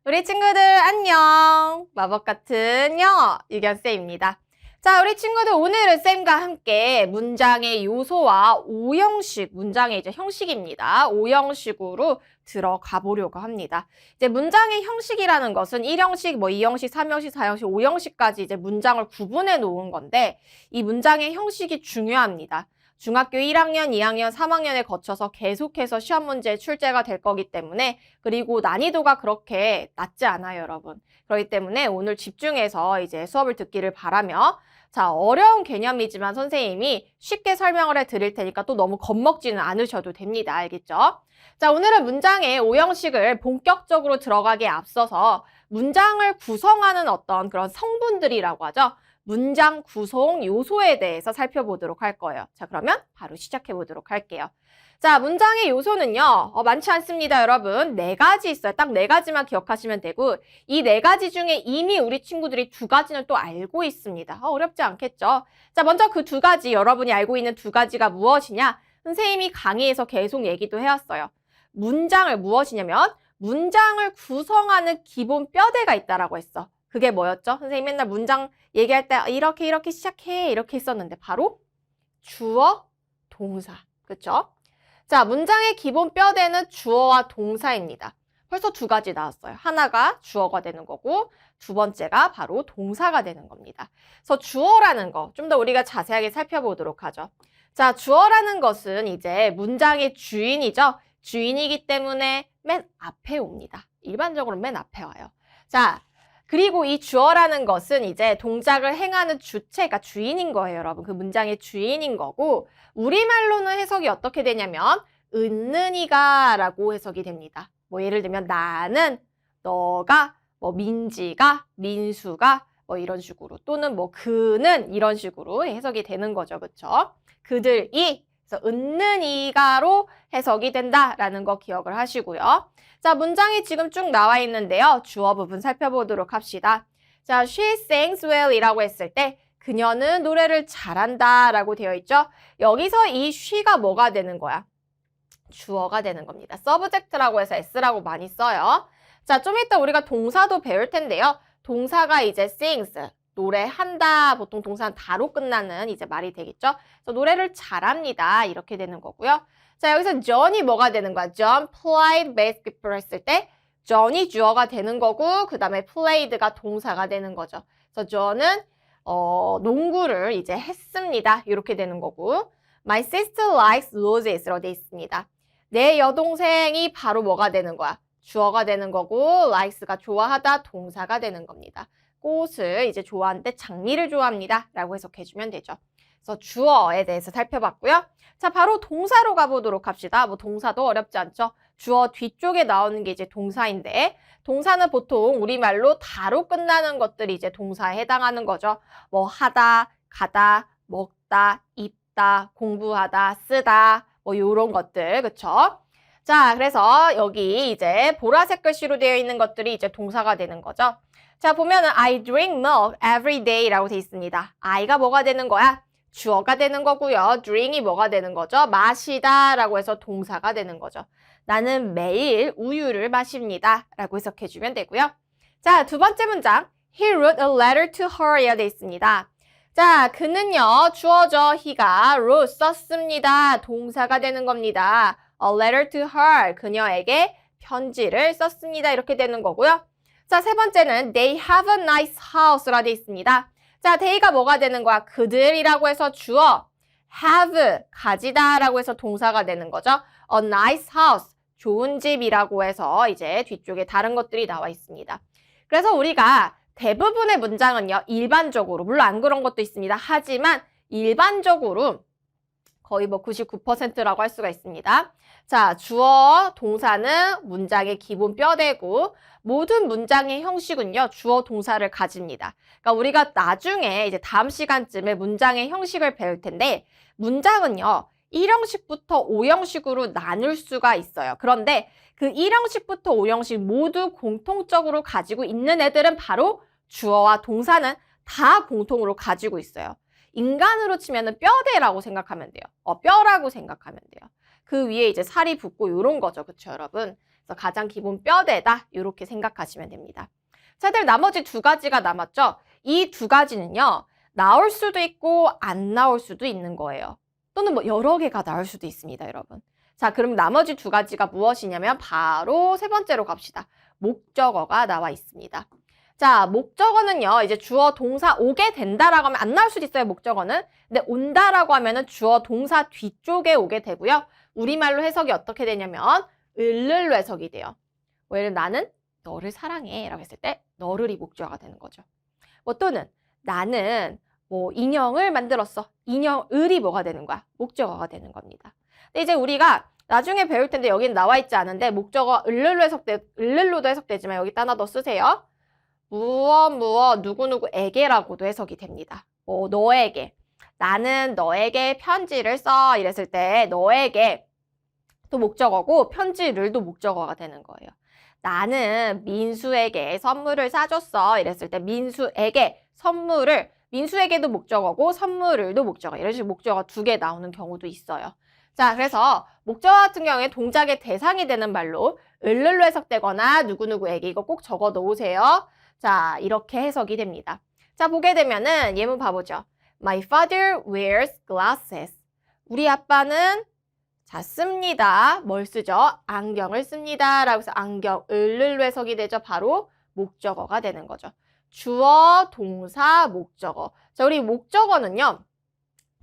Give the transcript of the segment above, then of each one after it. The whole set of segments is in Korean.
우리 친구들 안녕! 마법 같은 영어 유견쌤입니다. 자, 우리 친구들 오늘은 쌤과 함께 문장의 요소와 오형식, 문장의 이제 형식입니다. 오형식으로 들어가 보려고 합니다. 이제 문장의 형식이라는 것은 1형식, 2형식, 3형식, 4형식, 5형식까지 이제 문장을 구분해 놓은 건데 이 문장의 형식이 중요합니다. 중학교 1학년, 2학년, 3학년에 거쳐서 계속해서 시험 문제에 출제가 될 거기 때문에 그리고 난이도가 그렇게 낮지 않아요, 여러분. 그렇기 때문에 오늘 집중해서 이제 수업을 듣기를 바라며 자, 어려운 개념이지만 선생님이 쉽게 설명을 해 드릴 테니까 또 너무 겁먹지는 않으셔도 됩니다. 알겠죠? 자, 오늘은 문장의 오형식을 본격적으로 들어가기에 앞서서 문장을 구성하는 어떤 그런 성분들이라고 하죠. 문장 구성 요소에 대해서 살펴보도록 할 거예요. 자, 그러면 바로 시작해 보도록 할게요. 자, 문장의 요소는요, 많지 않습니다, 여러분. 4가지 있어요. 딱 4가지만 기억하시면 되고, 이 4가지 중에 이미 우리 친구들이 2가지는 또 알고 있습니다. 어렵지 않겠죠? 자, 먼저 그 2가지, 여러분이 알고 있는 2가지가 무엇이냐? 선생님이 강의에서 계속 얘기도 해왔어요. 문장을 무엇이냐면, 문장을 구성하는 기본 뼈대가 있다라고 했어. 그게 뭐였죠? 선생님 맨날 문장 얘기할 때 이렇게 시작해 이렇게 했었는데 바로 주어, 동사. 그쵸? 자, 문장의 기본 뼈대는 주어와 동사입니다. 벌써 2가지 나왔어요. 하나가 주어가 되는 거고 두 번째가 바로 동사가 되는 겁니다. 그래서 주어라는 거 좀 더 우리가 자세하게 살펴보도록 하죠. 자, 주어라는 것은 이제 문장의 주인이죠. 주인이기 때문에 맨 앞에 옵니다. 일반적으로 맨 앞에 와요. 자, 그리고 이 주어라는 것은 이제 동작을 행하는 주체가 주인인 거예요, 여러분. 그 문장의 주인인 거고 우리말로는 해석이 어떻게 되냐면 은는이가 라고 해석이 됩니다. 뭐 예를 들면 나는, 너가, 뭐 민지가, 민수가 뭐 이런 식으로 또는 뭐 그는 이런 식으로 해석이 되는 거죠. 그쵸? 그들이 그래서 은는이가로 해석이 된다라는 거 기억을 하시고요. 자, 문장이 지금 쭉 나와 있는데요. 주어 부분 살펴보도록 합시다. 자, she sings well 이라고 했을 때 그녀는 노래를 잘한다 라고 되어 있죠. 여기서 이 she가 뭐가 되는 거야? 주어가 되는 겁니다. subject라고 해서 s라고 많이 써요. 자, 좀 이따 우리가 동사도 배울 텐데요. 동사가 이제 sings, 노래한다. 보통 동사는 다로 끝나는 이제 말이 되겠죠. 그래서 노래를 잘합니다. 이렇게 되는 거고요. 자, 여기서 John이 뭐가 되는 거야? John played basketball 했을 때 John이 주어가 되는 거고 그 다음에 played가 동사가 되는 거죠. 그래서 John은 농구를 이제 했습니다. 이렇게 되는 거고 My sister likes roses로 돼 있습니다. 내 여동생이 바로 뭐가 되는 거야? 주어가 되는 거고 likes가 좋아하다 동사가 되는 겁니다. 꽃을 이제 좋아하는데 장미를 좋아합니다. 라고 해석해주면 되죠. 그래서 주어에 대해서 살펴봤고요. 자, 바로 동사로 가보도록 합시다. 뭐 동사도 어렵지 않죠? 주어 뒤쪽에 나오는 게 이제 동사인데 동사는 보통 우리말로 다로 끝나는 것들이 이제 동사에 해당하는 거죠. 뭐 하다, 가다, 먹다, 입다, 공부하다, 쓰다 뭐 요런 것들, 그쵸? 자, 그래서 여기 이제 보라색 글씨로 되어 있는 것들이 이제 동사가 되는 거죠. 자, 보면은 I drink milk every day 라고 돼 있습니다. I가 뭐가 되는 거야? 주어가 되는 거고요. drink이 뭐가 되는 거죠? 마시다 라고 해서 동사가 되는 거죠. 나는 매일 우유를 마십니다. 라고 해석해주면 되고요. 자, 두 번째 문장. He wrote a letter to her 이어 돼 있습니다. 자, 그는요. 주어죠. he가 wrote 썼습니다. 동사가 되는 겁니다. A letter to her. 그녀에게 편지를 썼습니다. 이렇게 되는 거고요. 자, 세 번째는 they have a nice house라 돼 있습니다. 자, they가 뭐가 되는 거야? 그들이라고 해서 주어, have, 가지다 라고 해서 동사가 되는 거죠. A nice house, 좋은 집이라고 해서 이제 뒤쪽에 다른 것들이 나와 있습니다. 그래서 우리가 대부분의 문장은요, 일반적으로, 물론 안 그런 것도 있습니다. 하지만 일반적으로 거의 뭐 99%라고 할 수가 있습니다. 자, 주어, 동사는 문장의 기본 뼈대고 모든 문장의 형식은요, 주어, 동사를 가집니다. 그러니까 우리가 나중에 이제 다음 시간쯤에 문장의 형식을 배울 텐데 문장은요, 1형식부터 5형식으로 나눌 수가 있어요. 그런데 그 1형식부터 5형식 모두 공통적으로 가지고 있는 애들은 바로 주어와 동사는 다 공통으로 가지고 있어요. 인간으로 치면은 뼈대라고 생각하면 돼요. 뼈라고 생각하면 돼요. 그 위에 이제 살이 붙고 요런 거죠. 그쵸, 여러분? 그래서 가장 기본 뼈대다. 요렇게 생각하시면 됩니다. 자, 들 나머지 두 가지가 남았죠? 이 두 가지는요. 나올 수도 있고 안 나올 수도 있는 거예요. 또는 뭐 여러 개가 나올 수도 있습니다, 여러분. 자, 그럼 나머지 두 가지가 무엇이냐면 바로 세 번째로 갑시다. 목적어가 나와 있습니다. 자, 목적어는요. 이제 주어, 동사 오게 된다라고 하면 안 나올 수도 있어요, 목적어는. 근데 온다라고 하면은 주어, 동사 뒤쪽에 오게 되고요. 우리말로 해석이 어떻게 되냐면 을를로 해석이 돼요. 예를 들어 나는 너를 사랑해 라고 했을 때 너를이 목적어가 되는 거죠. 뭐 또는 나는 뭐 인형을 만들었어. 인형을이 뭐가 되는 거야? 목적어가 되는 겁니다. 근데 이제 우리가 나중에 배울 텐데 여기는 나와 있지 않은데 목적어 을를로도 해석되지만 여기다 하나 더 쓰세요. 무엇 누구누구에게라고도 해석이 됩니다. 뭐 너에게 나는 너에게 편지를 써 이랬을 때 너에게 또 목적어고 편지를도 목적어가 되는 거예요. 나는 민수에게 선물을 사줬어 이랬을 때 민수에게 선물을 민수에게도 목적어고 선물을도 목적어 이런 식으로 목적어 두 개 나오는 경우도 있어요. 자, 그래서 목적어 같은 경우에 동작의 대상이 되는 말로 을를로 해석되거나 누구누구에게 이거 꼭 적어 놓으세요. 자, 이렇게 해석이 됩니다. 자, 보게 되면은 예문 봐보죠. My father wears glasses. 우리 아빠는 자, 씁니다. 뭘 쓰죠? 안경을 씁니다. 라고 해서 안경, 을를로 해석이 되죠. 바로 목적어가 되는 거죠. 주어, 동사, 목적어. 자, 우리 목적어는요.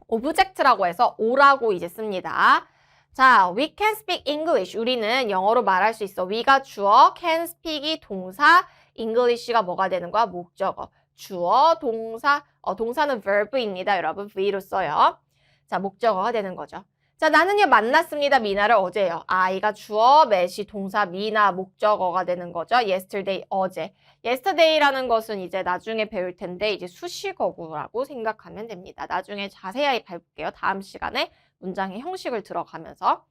object라고 해서 오라고 이제 씁니다. 자, we can speak English. 우리는 영어로 말할 수 있어. we가 주어, can speak이 동사, English가 뭐가 되는 거야? 목적어. 주어, 동사, 동사는 verb입니다. 여러분, V로 써요. 자, 목적어가 되는 거죠. 자, 나는요, 만났습니다. 미나를 어제요. I가 주어, met이 동사, 미나 목적어가 되는 거죠. yesterday, 어제. yesterday라는 것은 이제 나중에 배울 텐데, 이제 수식어구라고 생각하면 됩니다. 나중에 자세히 밟을게요. 다음 시간에 문장의 형식을 들어가면서.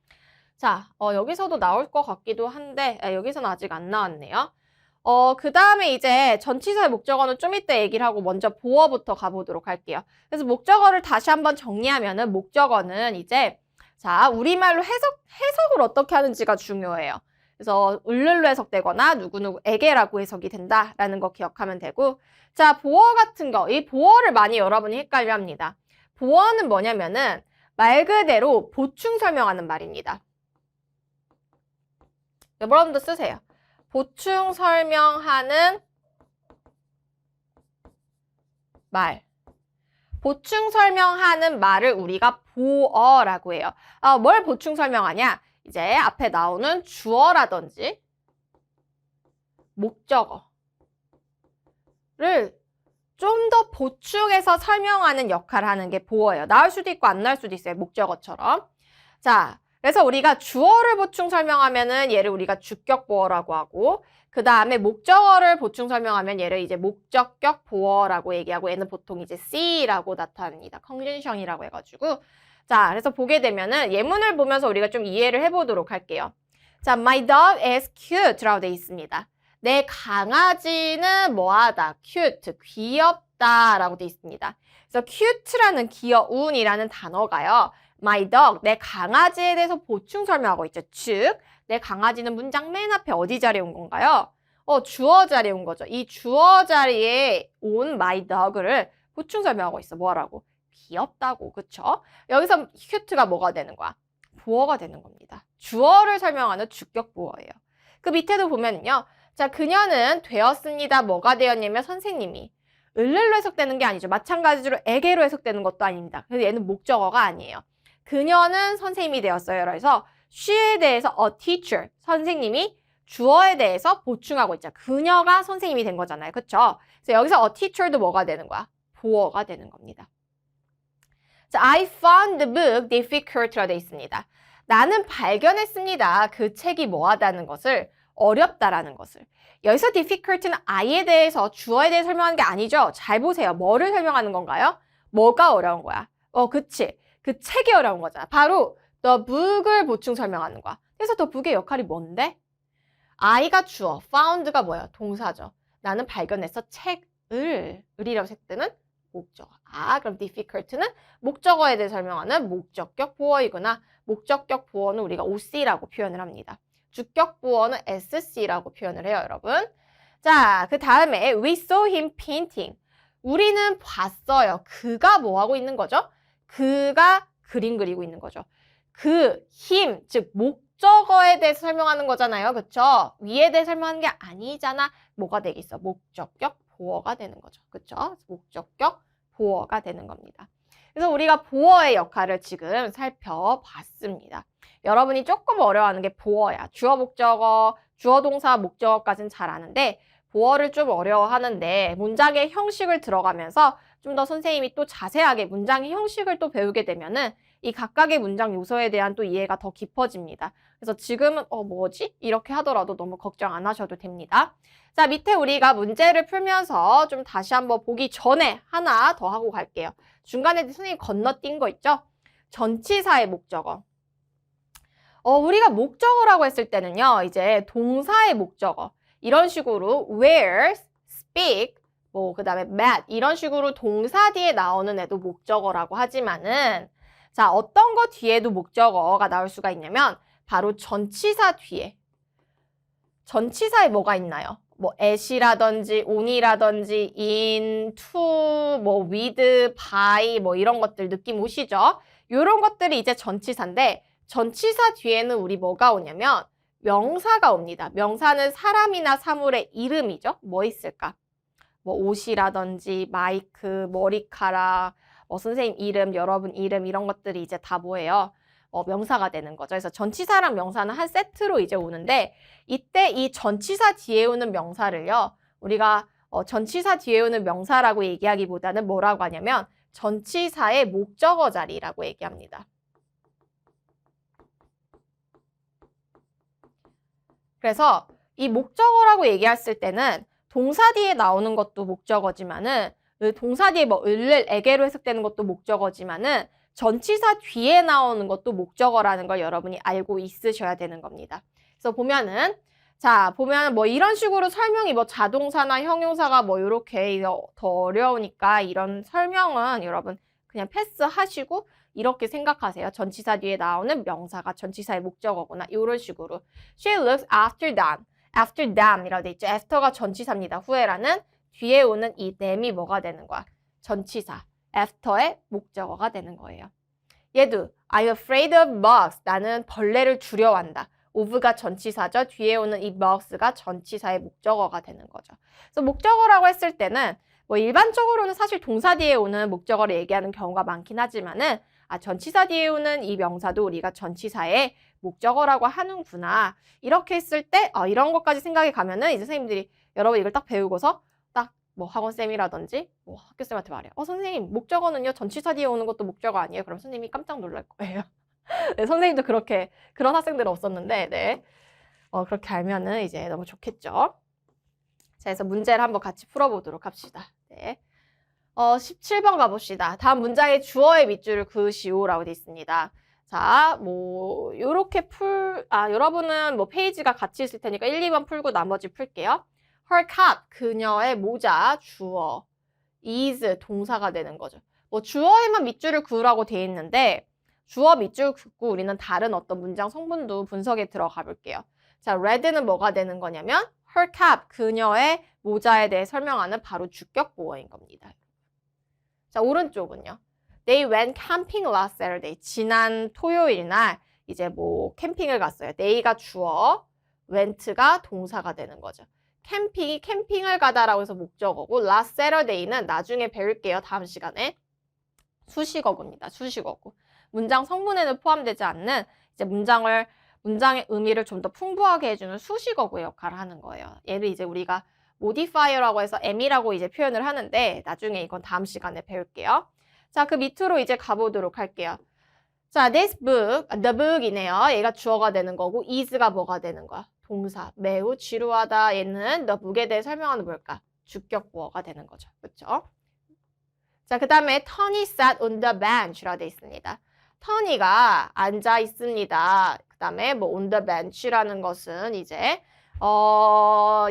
자, 여기서도 나올 것 같기도 한데, 여기서는 아직 안 나왔네요. 그 다음에 이제 전치사의 목적어는 좀 이따 얘기를 하고 먼저 보어부터 가보도록 할게요. 그래서 목적어를 다시 한번 정리하면은 목적어는 이제 자, 우리말로 해석을 어떻게 하는지가 중요해요. 그래서 을를로 해석되거나 누구누구에게라고 해석이 된다라는 거 기억하면 되고 자, 보어 같은 거, 이 보어를 많이 여러분이 헷갈려 합니다. 보어는 뭐냐면은 말 그대로 보충 설명하는 말입니다. 여러분도 쓰세요. 보충 설명하는 말. 보충 설명하는 말을 우리가 보어라고 해요. 뭘 보충 설명하냐? 이제 앞에 나오는 주어라든지 목적어를 좀 더 보충해서 설명하는 역할을 하는 게 보어예요. 나올 수도 있고 안 나올 수도 있어요. 목적어처럼. 자, 그래서 우리가 주어를 보충 설명하면은 얘를 우리가 주격 보어라고 하고 그 다음에 목적어를 보충 설명하면 얘를 이제 목적격 보어라고 얘기하고 얘는 보통 이제 C라고 나타납니다. 컨벤션이라고 해가지고 자, 그래서 보게 되면은 예문을 보면서 우리가 좀 이해를 해보도록 할게요. 자, my dog is cute라고 돼 있습니다. 내 강아지는 뭐하다, cute, 귀엽다라고 돼 있습니다. 그래서 cute라는 귀여운이라는 단어가요. My dog, 내 강아지에 대해서 보충 설명하고 있죠. 즉, 내 강아지는 문장 맨 앞에 어디 자리에 온 건가요? 주어 자리에 온 거죠. 이 주어 자리에 온 my dog를 보충 설명하고 있어. 뭐라고? 귀엽다고, 그쵸? 여기서 cute가 뭐가 되는 거야? 보어가 되는 겁니다. 주어를 설명하는 주격 보어예요. 그 밑에도 보면요. 자, 그녀는 되었습니다. 뭐가 되었냐면 선생님이. 을를로 해석되는 게 아니죠. 마찬가지로 에게로 해석되는 것도 아닙니다. 그래서 얘는 목적어가 아니에요. 그녀는 선생님이 되었어요. 그래서 she에 대해서 a teacher, 선생님이 주어에 대해서 보충하고 있죠. 그녀가 선생님이 된 거잖아요. 그쵸? 그래서 여기서 a teacher도 뭐가 되는 거야? 보어가 되는 겁니다. 자, I found the book difficult라고 되어 있습니다. 나는 발견했습니다. 그 책이 뭐하다는 것을, 어렵다라는 것을. 여기서 difficult는 I에 대해서, 주어에 대해 설명하는 게 아니죠. 잘 보세요. 뭐를 설명하는 건가요? 뭐가 어려운 거야? 그치. 그 책이 어려운 거잖아. 바로 the book을 보충 설명하는 거야. 그래서 the book의 역할이 뭔데? I가 주어, found가 뭐야? 동사죠. 나는 발견했어. 책을, 을이라고 할 때는 목적어. 그럼 difficult는 목적어에 대해 설명하는 목적격 보어이구나. 목적격 보어는 우리가 OC라고 표현을 합니다. 주격 보어는 SC라고 표현을 해요, 여러분. 자, 그 다음에 we saw him painting. 우리는 봤어요. 그가 뭐 하고 있는 거죠? 그가 그림 그리고 있는 거죠. 그, him, 즉 목적어에 대해서 설명하는 거잖아요. 그쵸? 위에 대해 설명하는 게 아니잖아. 뭐가 되겠어? 목적격 보어가 되는 거죠. 그쵸? 목적격 보어가 되는 겁니다. 그래서 우리가 보어의 역할을 지금 살펴봤습니다. 여러분이 조금 어려워하는 게 보어야. 주어, 목적어, 주어, 동사, 목적어까지는 잘 아는데 보어를 좀 어려워하는데 문장의 형식을 들어가면서 좀 더 선생님이 또 자세하게 문장의 형식을 또 배우게 되면은 이 각각의 문장 요소에 대한 또 이해가 더 깊어집니다. 그래서 지금은 뭐지? 이렇게 하더라도 너무 걱정 안 하셔도 됩니다. 자, 밑에 우리가 문제를 풀면서 좀 다시 한번 보기 전에 하나 더 하고 갈게요. 중간에 선생님 건너뛴 거 있죠? 전치사의 목적어. 우리가 목적어라고 했을 때는요, 이제 동사의 목적어. 이런 식으로 where, speak, 그 다음에 met 이런 식으로 동사 뒤에 나오는 애도 목적어라고 하지만은 자, 어떤 거 뒤에도 목적어가 나올 수가 있냐면 바로 전치사 뒤에. 전치사에 뭐가 있나요? at이라든지 on이라든지 in, to, with, by 이런 것들 느낌 오시죠? 이런 것들이 이제 전치사인데 전치사 뒤에는 우리 뭐가 오냐면 명사가 옵니다. 명사는 사람이나 사물의 이름이죠. 뭐 있을까? 옷이라든지 마이크, 머리카락, 선생님 이름, 여러분 이름 이런 것들이 이제 다 뭐예요? 명사가 되는 거죠. 그래서 전치사랑 명사는 한 세트로 이제 오는데 이때 이 전치사 뒤에 오는 명사를요. 우리가 전치사 뒤에 오는 명사라고 얘기하기보다는 뭐라고 하냐면 전치사의 목적어 자리라고 얘기합니다. 그래서 이 목적어라고 얘기했을 때는 동사 뒤에 나오는 것도 목적어지만은 동사 뒤에 을을 에게로 해석되는 것도 목적어지만은 전치사 뒤에 나오는 것도 목적어라는 걸 여러분이 알고 있으셔야 되는 겁니다. 그래서 보면은 이런 식으로 설명이 자동사나 형용사가 이렇게 더 어려우니까 이런 설명은 여러분 그냥 패스하시고 이렇게 생각하세요. 전치사 뒤에 나오는 명사가 전치사의 목적어구나. 이런 식으로. She looks after them. after them이라고 돼 있죠. after가 전치사입니다. 후에라는 뒤에 오는 이 them이 뭐가 되는 거야? 전치사. after의 목적어가 되는 거예요. 얘도 I'm afraid of bugs. 나는 벌레를 두려워한다. of가 전치사죠. 뒤에 오는 이 bugs가 전치사의 목적어가 되는 거죠. 그래서 목적어라고 했을 때는 일반적으로는 사실 동사 뒤에 오는 목적어를 얘기하는 경우가 많긴 하지만은 전치사 뒤에 오는 이 명사도 우리가 전치사의 목적어라고 하는구나. 이렇게 했을 때 이런 것까지 생각이 가면은 이제 선생님들이 여러분 이걸 딱 배우고서 딱 학원쌤이라든지 학교쌤한테 말해요. 선생님 목적어는요 전치사 뒤에 오는 것도 목적어 아니에요? 그럼 선생님이 깜짝 놀랄 거예요. 네, 선생님도 그런 학생들은 없었는데 네. 그렇게 알면은 이제 너무 좋겠죠. 자, 그래서 문제를 한번 같이 풀어보도록 합시다. 네. 17번 가봅시다. 다음 문장의 주어의 밑줄을 그으시오라고 되어 있습니다. 자, 요렇게 여러분은 페이지가 같이 있을 테니까 1, 2번 풀고 나머지 풀게요. Her cap, 그녀의 모자, 주어. is, 동사가 되는 거죠. 주어에만 밑줄을 그으라고 되어 있는데 주어 밑줄 긋고 우리는 다른 어떤 문장 성분도 분석에 들어가 볼게요. 자, red는 뭐가 되는 거냐면 her cap, 그녀의 모자에 대해 설명하는 바로 주격 보어인 겁니다. 자, 오른쪽은요. They went camping last Saturday. 지난 토요일 날 이제 캠핑을 갔어요. they가 주어, went가 동사가 되는 거죠. 캠핑을 가다라고 해서 목적어고 last Saturday는 나중에 배울게요. 다음 시간에. 수식어구입니다. 수식어구. 문장 성분에는 포함되지 않는 이제 문장의 의미를 좀 더 풍부하게 해주는 수식어구의 역할을 하는 거예요. 얘를 이제 우리가 modifier라고 해서 M이라고 이제 표현을 하는데 나중에 이건 다음 시간에 배울게요. 자, 그 밑으로 이제 가보도록 할게요. 자, this book, the book이네요. 얘가 주어가 되는 거고 is가 뭐가 되는 거야? 동사. 매우 지루하다. 얘는 the book에 대해 설명하는 뭘까? 주격 보어가 되는 거죠. 그렇죠? 자, 그 다음에 Tony sat on the bench라고 되어 있습니다. 터니가 앉아 있습니다. 그 다음에 on the bench라는 것은 이제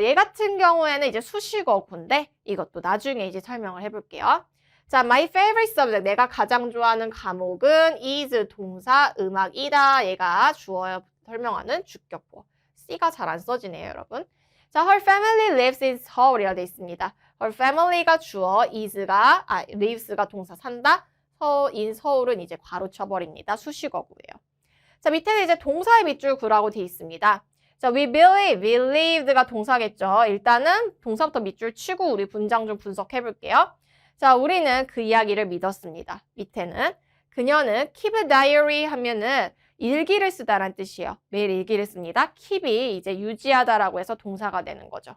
얘 같은 경우에는 이제 수식어구인데 이것도 나중에 이제 설명을 해볼게요. 자, my favorite subject. 내가 가장 좋아하는 과목은 is 동사 음악이다. 얘가 주어 설명하는 주격보. C가 잘 안 써지네요, 여러분. 자, her family lives in 서울이라 돼 있습니다. her family가 주어, lives가 동사 산다. in 서울은 이제 괄호 쳐버립니다. 수식어구예요. 자, 밑에는 이제 동사의 밑줄 구라고 돼 있습니다. 자, we believed가 동사겠죠. 일단은 동사부터 밑줄 치고 우리 문장 좀 분석해 볼게요. 자, 우리는 그 이야기를 믿었습니다. 밑에는 그녀는 keep a diary 하면은 일기를 쓰다란 뜻이에요. 매일 일기를 씁니다. keep이 이제 유지하다라고 해서 동사가 되는 거죠.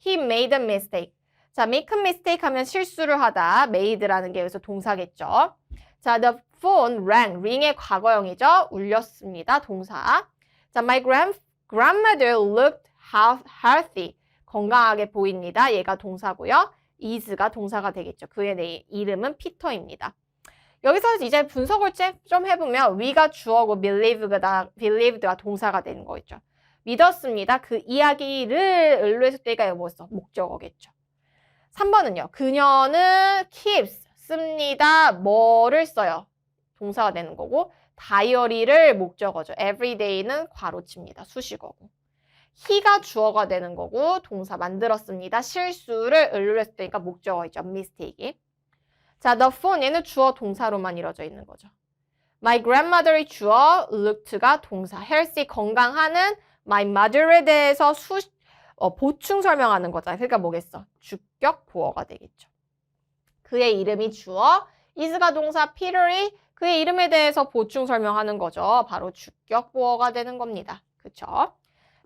He made a mistake. 자, make a mistake 하면 실수를 하다. made라는 게 여기서 동사겠죠. 자, the phone rang. ring의 과거형이죠. 울렸습니다. 동사. 자, my grandmother looked healthy. 건강하게 보입니다. 얘가 동사고요. is가 동사가 되겠죠. 그의 이름은 피터입니다. 여기서 이제 분석을 좀 해보면 we가 주어고 believed가 동사가 되는 거겠죠. 믿었습니다. 그 이야기를 을로 해서 때가 뭐였어? 목적어겠죠. 3번은요. 그녀는 keeps 씁니다. 뭐를 써요? 동사가 되는 거고 다이어리를 목적어죠. everyday는 괄호칩니다. 수식어고. he가 주어가 되는 거고 동사 만들었습니다. 실수를 을로 했을 때니까 목적어이죠. mistake이. 자, the phone 얘는 주어 동사로만 이루어져 있는 거죠. my grandmother의 주어, looked가 동사, healthy 건강하는 my mother에 대해서 보충 설명하는 거잖아요. 그러니까 뭐겠어? 주격 보어가 되겠죠. 그의 이름이 주어, is가 동사, Peter이 그의 이름에 대해서 보충 설명하는 거죠. 바로 주격 보어가 되는 겁니다. 그쵸?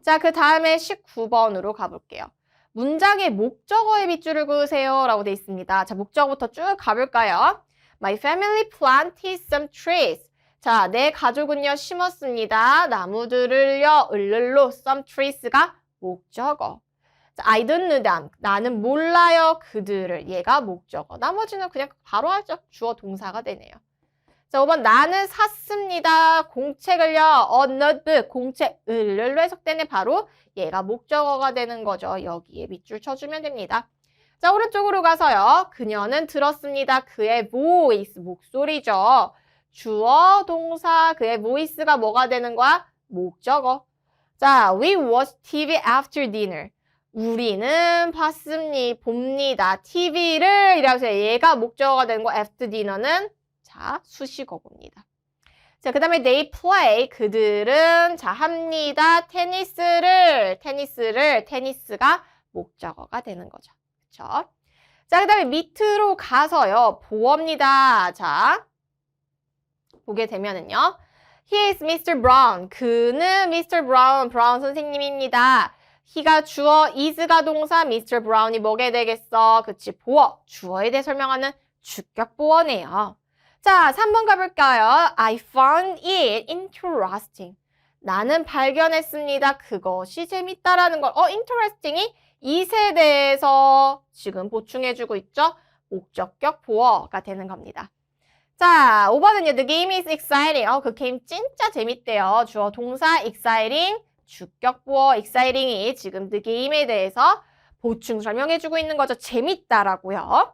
자, 그 다음에 19번으로 가볼게요. 문장의 목적어의 밑줄을 그으세요 라고 돼 있습니다. 자, 목적어부터 쭉 가볼까요? My family planted some trees. 자, 내 가족은요 심었습니다. 나무들을요 을를로 some trees가 목적어. 자, I don't know them. 나는 몰라요 그들을. 얘가 목적어. 나머지는 그냥 바로 하죠. 주어 동사가 되네요. 자, 5번 나는 샀습니다. 공책을요. A notebook. 공책 을로 해석되네. 바로 얘가 목적어가 되는 거죠. 여기에 밑줄 쳐주면 됩니다. 자, 오른쪽으로 가서요. 그녀는 들었습니다. 그의 voice. 목소리죠. 주어 동사 그의 voice가 뭐가 되는 거야? 목적어. 자, we watched TV after dinner. 우리는 봅니다. TV를 이라고 해서 얘가 목적어가 되는 거 after dinner는 자, 수식어입니다. 자, 그 다음에 they play. 그들은 자, 합니다. 테니스가 목적어가 되는 거죠. 그쵸? 자, 그 다음에 밑으로 가서요. 보어입니다. 자, 보게 되면은요. He is Mr. Brown. 그는 Mr. Brown 선생님입니다. he가 주어, is가 동사, Mr. Brown이 뭐게 되겠어? 그치, 보어. 주어에 대해 설명하는 주격 보어네요. 자, 3번 가볼까요? I found it interesting. 나는 발견했습니다. 그것이 재밌다라는 걸. interesting이 it에 대해서 지금 보충해주고 있죠? 목적격 보어가 되는 겁니다. 자, 5번은요. The game is exciting. 그 게임 진짜 재밌대요. 주어 동사 exciting, 주격 보어 exciting이 지금 the game에 대해서 보충 설명해주고 있는 거죠. 재밌다라고요.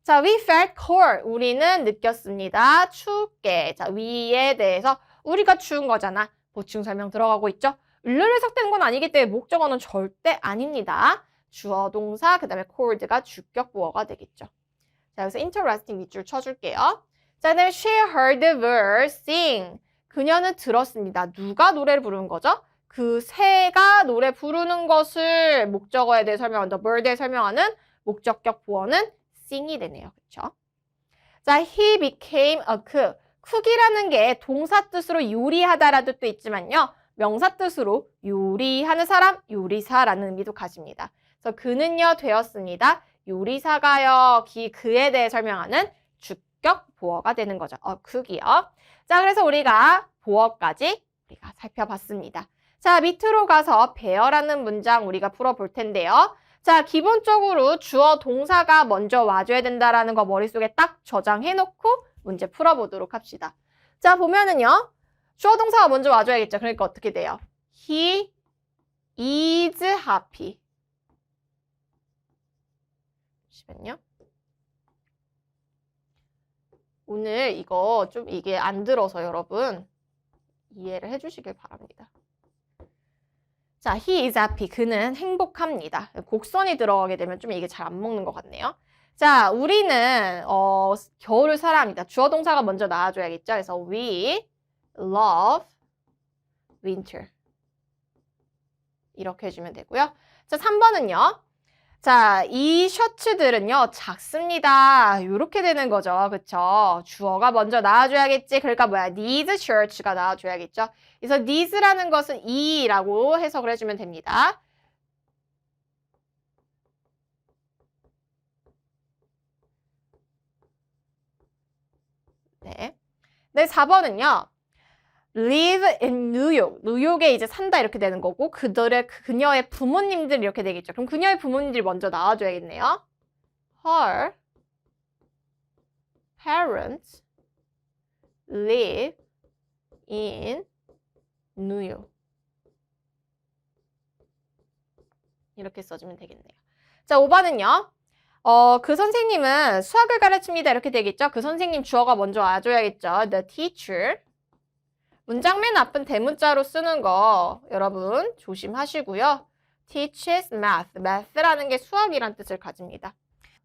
자, we felt cold. 우리는 느꼈습니다. 춥게. 자, we에 대해서 우리가 추운 거잖아. 보충 설명 들어가고 있죠? 을로 해석되는 건 아니기 때문에 목적어는 절대 아닙니다. 주어 동사, 그 다음에 cold가 주격 보어가 되겠죠. 자, 여기서 interesting 밑줄 쳐줄게요. 자, 그다음에 she heard the bird sing. 그녀는 들었습니다. 누가 노래를 부르는 거죠? 그 새가 노래 부르는 것을 목적어에 대해 설명하는 the bird에 설명하는 목적격 보어는 sing이 되네요. 그렇죠? 자, he became a cook. cook이라는 게 동사 뜻으로 요리하다라는 뜻도 있지만요. 명사 뜻으로 요리하는 사람, 요리사라는 의미도 가집니다. 그래서 그는요 되었습니다. 요리사가요. 그에 대해 설명하는 주격 보어가 되는 거죠. cook이요. 자, 그래서 우리가 보어까지 우리가 살펴봤습니다. 자, 밑으로 가서 bear라는 문장 우리가 풀어볼 텐데요. 자, 기본적으로 주어 동사가 먼저 와줘야 된다라는 거 머릿속에 딱 저장해놓고 문제 풀어보도록 합시다. 자, 보면은요. 주어 동사가 먼저 와줘야겠죠. 그러니까 어떻게 돼요? He is happy. 잠시만요. 오늘 이거 좀 이게 안 들어서 여러분 이해를 해주시길 바랍니다. 자, he is happy. 그는 행복합니다. 곡선이 들어가게 되면 좀 이게 잘 안 먹는 것 같네요. 자, 우리는 겨울을 사랑합니다. 주어 동사가 먼저 나와줘야겠죠. 그래서 we love winter. 이렇게 해주면 되고요. 자, 3번은요. 자, 이 셔츠들은요, 작습니다. 이렇게 되는 거죠. 그쵸? 주어가 먼저 나와줘야겠지. 그러니까 뭐야? these shirts가 나와줘야겠죠. 그래서 these라는 것은 이라고 해석을 해주면 됩니다. 네. 네, 4번은요. live in New York. 뉴욕에 이제 산다 이렇게 되는 거고 그녀의 부모님들 이렇게 되겠죠. 그럼 그녀의 부모님들이 먼저 나와줘야겠네요. Her parents live in New York. 이렇게 써주면 되겠네요. 자, 5번은요. 그 선생님은 수학을 가르칩니다. 이렇게 되겠죠. 그 선생님 주어가 먼저 와줘야겠죠. The teacher. 문장 맨 앞은 대문자로 쓰는 거 여러분 조심하시고요. teaches math. math라는 게 수학이란 뜻을 가집니다.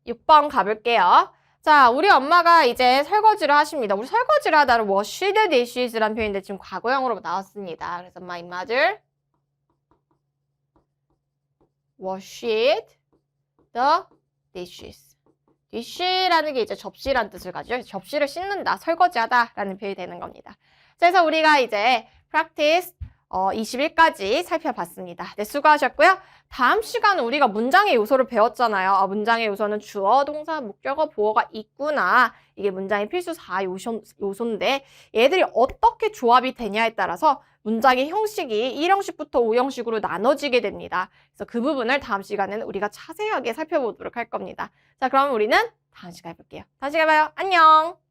6번 가볼게요. 자, 우리 엄마가 이제 설거지를 하십니다. 우리 설거지를 하다는 wash the dishes라는 표현인데 지금 과거형으로 나왔습니다. 그래서 my mother washed the dishes. dish라는 게 이제 접시란 뜻을 가지고 접시를 씻는다, 설거지하다 라는 표현이 되는 겁니다. 그래서 우리가 이제 practice 20일까지 살펴봤습니다. 네, 수고하셨고요. 다음 시간은 우리가 문장의 요소를 배웠잖아요. 문장의 요소는 주어, 동사, 목적어, 보어가 있구나. 이게 문장의 필수 4요소인데 얘들이 어떻게 조합이 되냐에 따라서 문장의 형식이 1형식부터 5형식으로 나눠지게 됩니다. 그래서 그 부분을 다음 시간에는 우리가 자세하게 살펴보도록 할 겁니다. 자, 그럼 우리는 다음 시간에 볼게요. 다음 시간에 봐요. 안녕!